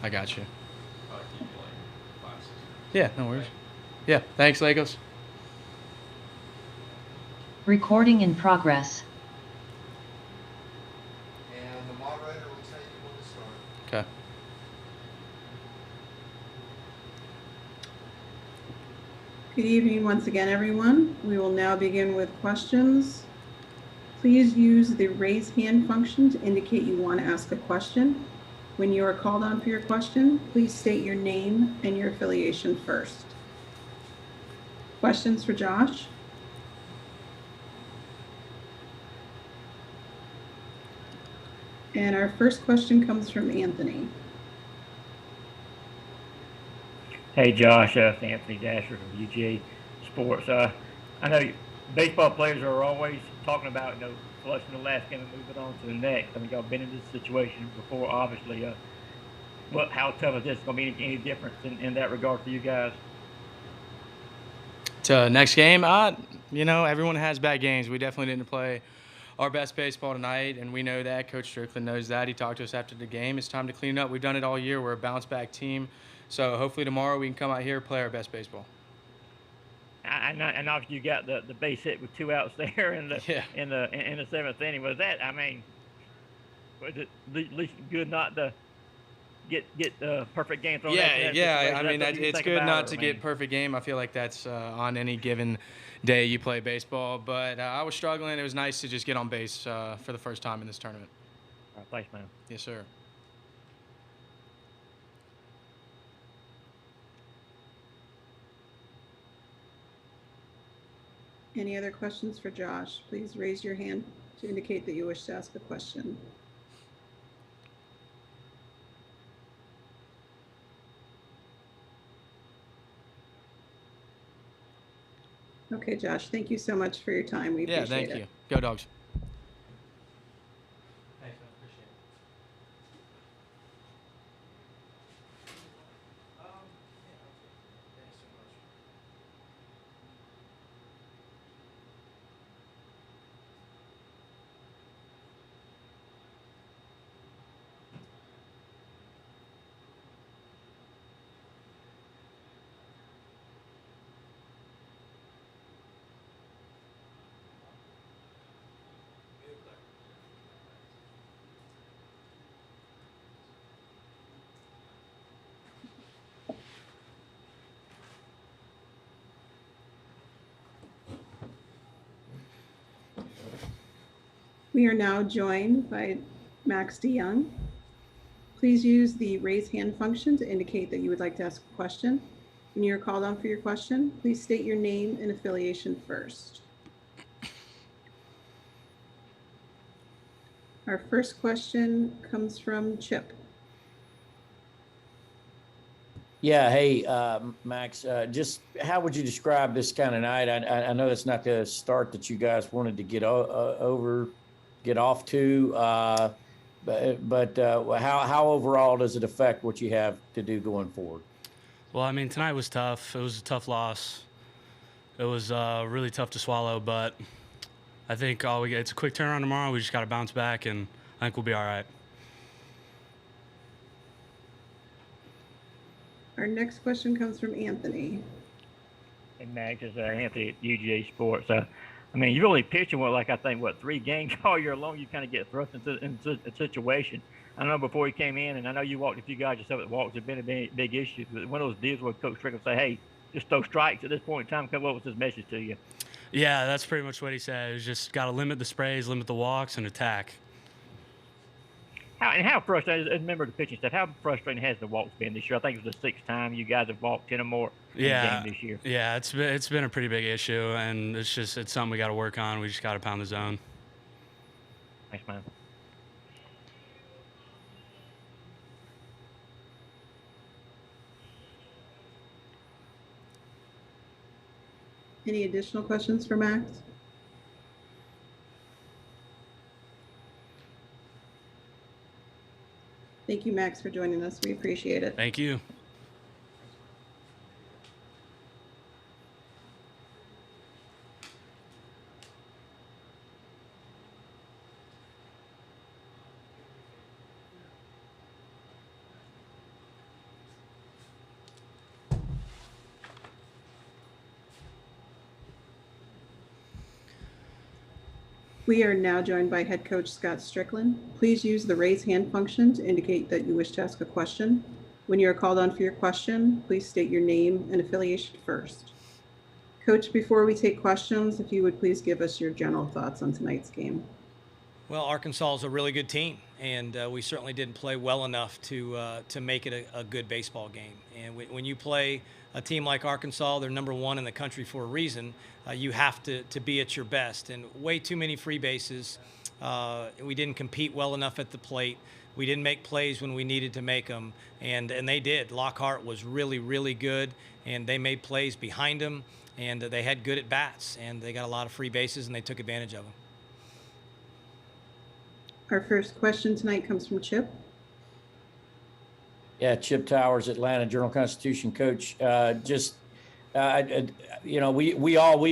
I got you. Probably keep you like 5, 6 minutes. Yeah, no worries. Yeah, thanks, Legos. Recording in progress. And the moderator will tell you when to start. Okay. Good evening once again, everyone. We will now begin with questions. Please use the raise hand function to indicate you want to ask a question. When you are called on for your question, please state your name and your affiliation first. Questions for Josh? And our first question comes from Anthony. Hey, Josh, it's Anthony Dasher from UGA Sports. I know baseball players are always talking about, flushing the last game and moving on to the next. I mean, y'all been in this situation before, obviously. How tough is this? Going to be any difference in that regard for you guys? To next game, everyone has bad games. We definitely didn't play our best baseball tonight, and we know that. Coach Stricklin knows that. He talked to us after the game. It's time to clean up. We've done it all year. We're a bounce-back team. So hopefully tomorrow we can come out here and play our best baseball. And obviously you got the base hit with 2 outs there in the 7th inning. Was that? I mean, was it at least good not to get the perfect game thrown? Yeah. I mean, it's good not to get perfect game. I feel like that's on any given day you play baseball. But I was struggling. It was nice to just get on base for the first time in this tournament. All right, thanks, man. Yes, sir. Any other questions for Josh? Please raise your hand to indicate that you wish to ask a question. Okay, Josh, thank you so much for your time. We appreciate it. Yeah, thank you. Go Dogs. Thanks, man. Appreciate it. Thanks so much. We are now joined by Max DeJong. Please use the raise hand function to indicate that you would like to ask a question. When you are called on for your question, please state your name and affiliation first. Our first question comes from Chip. Yeah, hey, Max, just how would you describe this kind of night? I know it's not the start that you guys wanted to get off to, but how overall does it affect what you have to do going forward? Well, I mean, tonight was tough. It was a tough loss. It was really tough to swallow, but I think it's a quick turnaround tomorrow. We just got to bounce back, and I think we'll be all right. Our next question comes from Anthony. Hey, Max, it's Anthony at UGA Sports. I mean, you're only pitching I think 3 games all year long. You kind of get thrust into a situation. I know before you came in, and I know you walked a few guys yourself at walks. It's been a big issue. One of those deals where Coach Strickland say, "Hey, just throw strikes at this point in time." What was his message to you? Yeah, that's pretty much what he said. It's just got to limit the sprays, limit the walks, and attack. How frustrating, as a member of the pitching staff, how frustrating has the walks been this year? I think it was the 6th time you guys have walked 10 or more in a game this year. Yeah, it's been a pretty big issue, and it's something we got to work on. We just got to pound the zone. Thanks, man. Any additional questions for Max? Thank you, Max, for joining us. We appreciate it. Thank you. We are now joined by head coach Scott Stricklin. Please use the raise hand function to indicate that you wish to ask a question. When you are called on for your question, please state your name and affiliation first. Coach, before we take questions, if you would please give us your general thoughts on tonight's game. Well, Arkansas is a really good team, and we certainly didn't play well enough to make it a good baseball game. And when you play a team like Arkansas, they're number one in the country for a reason. You have to be at your best, and way too many free bases. We didn't compete well enough at the plate. We didn't make plays when we needed to make them, and they did. Lockhart was really, really good, and they made plays behind him, and they had good at bats, and they got a lot of free bases, and they took advantage of them. Our first question tonight comes from Chip. Yeah, Chip Towers, Atlanta Journal-Constitution. Coach, we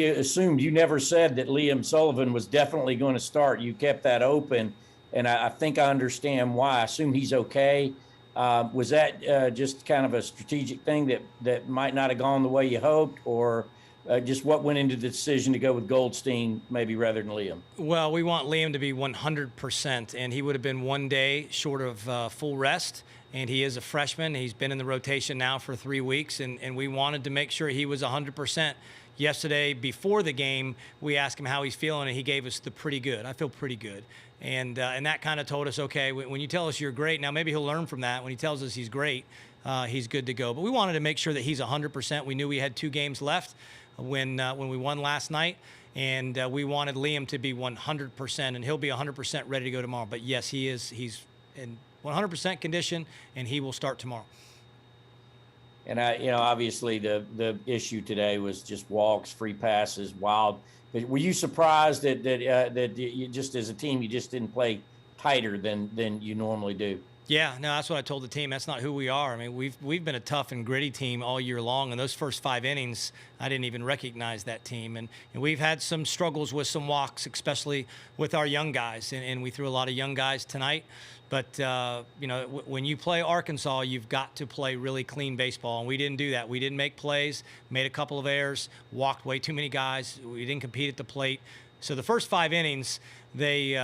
assumed you never said that Liam Sullivan was definitely going to start. You kept that open, and I think I understand why. I assume he's okay. Was that just kind of a strategic thing that might not have gone the way you hoped, or just what went into the decision to go with Goldstein maybe rather than Liam? Well, we want Liam to be 100%, and he would have been 1 day short of full rest. And he is a freshman. He's been in the rotation now for 3 weeks, and we wanted to make sure he was 100%. Yesterday, before the game, we asked him how he's feeling, and he gave us the pretty good. I feel pretty good. And that kind of told us, okay, when you tell us you're great, now maybe he'll learn from that. When he tells us he's great, he's good to go. But we wanted to make sure that he's 100%. We knew we had 2 games left when we won last night, and we wanted Liam to be 100%, and he'll be 100% ready to go tomorrow. But yes, he is. He's in 100% condition, and he will start tomorrow. And obviously the issue today was just walks, free passes, wild. But were you surprised that you just as a team you just didn't play tighter than you normally do? Yeah, no, that's what I told the team. That's not who we are. I mean, we've been a tough and gritty team all year long, and those first 5 innings, I didn't even recognize that team. And we've had some struggles with some walks, especially with our young guys, and we threw a lot of young guys tonight. But, when you play Arkansas, you've got to play really clean baseball, and we didn't do that. We didn't make plays, made a couple of errors, walked way too many guys. We didn't compete at the plate. So the first 5 innings, they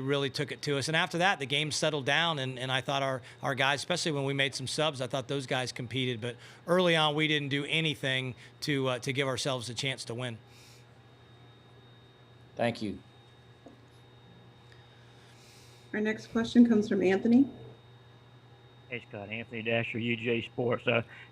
really took it to us. And after that, the game settled down, and I thought our guys, especially when we made some subs, I thought those guys competed. But early on, we didn't do anything to give ourselves a chance to win. Thank you. Our next question comes from Anthony. Hey, Scott. Anthony Dasher, UGA Sports.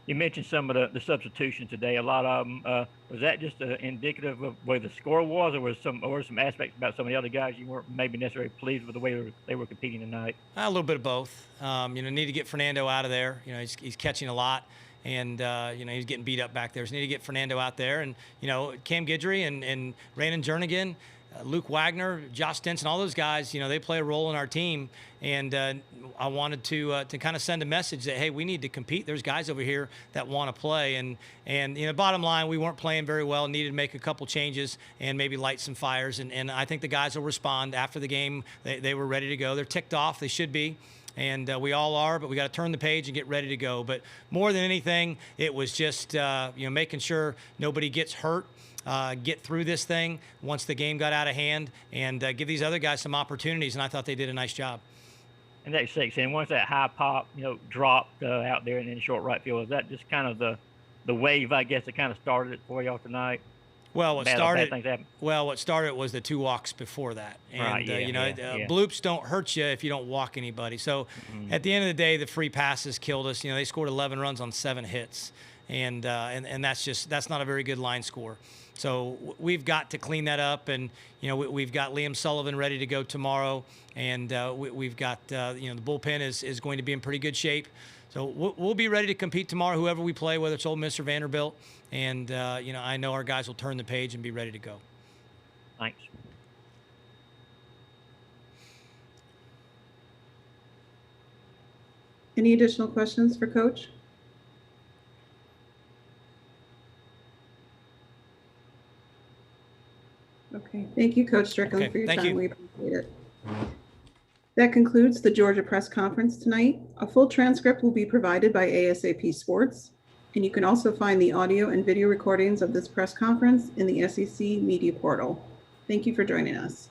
You mentioned some of the substitutions today. A lot of them. Was that just indicative of where the score was, or was some aspects about some of the other guys you weren't maybe necessarily pleased with the way they were competing tonight? A little bit of both. Need to get Fernando out of there. He's catching a lot. And, he's getting beat up back there. So need to get Fernando out there. And, Cam Guidry and Raymond Jernigan, Luke Wagner, Josh Stinson, all those guys, they play a role in our team. And I wanted to kind of send a message that, hey, we need to compete. There's guys over here that want to play. And bottom line, we weren't playing very well, needed to make a couple changes and maybe light some fires. And I think the guys will respond after the game. They were ready to go. They're ticked off. They should be. And we all are, but we got to turn the page and get ready to go. But more than anything, it was just, making sure nobody gets hurt. Get through this thing once the game got out of hand, and give these other guys some opportunities, and I thought they did a nice job. And that 6, and once that high pop, dropped out there in short right field, is that just kind of the wave, I guess, that kind of started it for y'all tonight? Well, what started was the 2 walks before that. And, right, bloops don't hurt you if you don't walk anybody. So at the end of the day, the free passes killed us. They scored 11 runs on 7 hits. And that's not a very good line score. So we've got to clean that up, and we've got Liam Sullivan ready to go tomorrow, and we've got the bullpen is going to be in pretty good shape. So we'll be ready to compete tomorrow, whoever we play, whether it's Ole Miss or Vanderbilt, and I know our guys will turn the page and be ready to go. Thanks. Any additional questions for Coach? Okay, thank you, Coach Stricklin, for your time. We appreciate it. That concludes the Georgia press conference tonight. A full transcript will be provided by ASAP Sports, and you can also find the audio and video recordings of this press conference in the SEC Media Portal. Thank you for joining us.